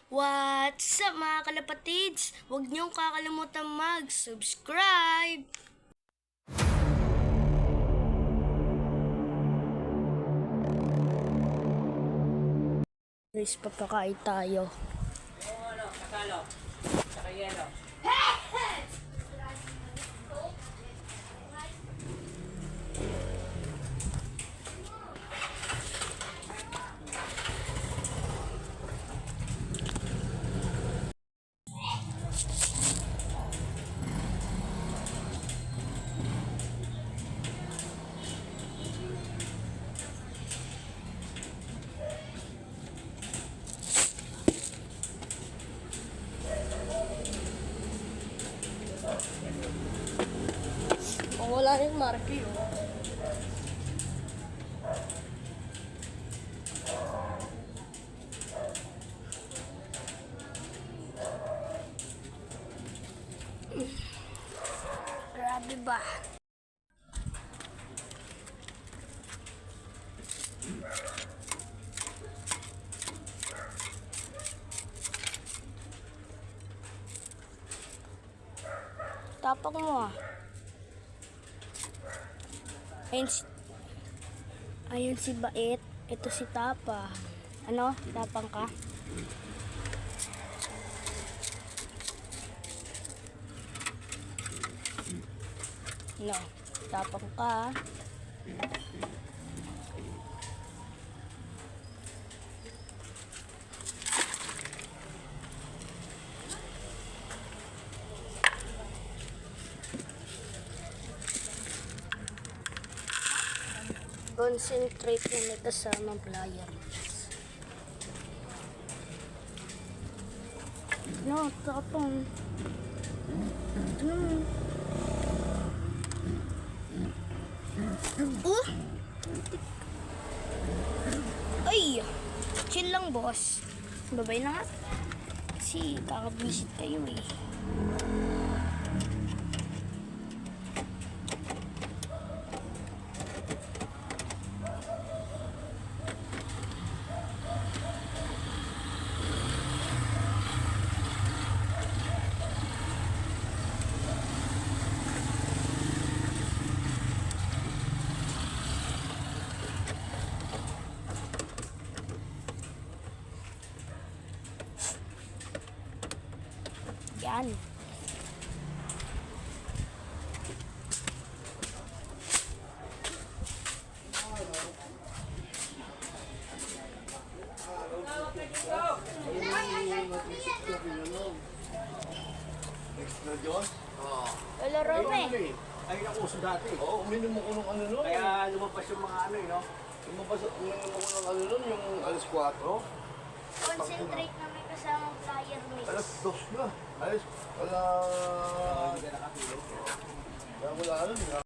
What's up mga kalapatids? Huwag niyong kakalimutan mag-subscribe! Guys, papakain tayo. Kasalo. Saka yelo. Wala rin marky, oh. Grabe ba? Tapak mo ah. Ayun si Bait. Ito si Tapa. Ano? Tapang ka? No. Tapang ka. Concentrate na may kasamang pliers. No, tapang. Ay! Chill lang, boss. Babay na nga. Kasi kakabisit kayo eh. Yan. Extra Diyos? Oo. Wala Rome. Ay, nakuso dati. Oo, uminom ako ng ano nun. Kaya lumabas yung mga ano no? Uminom ako ng ano nun, yung alas 4. Concentrate na may kasamang flyer mix. Alas 2 na. Alas, Hindi ka nakatulog. wala ano.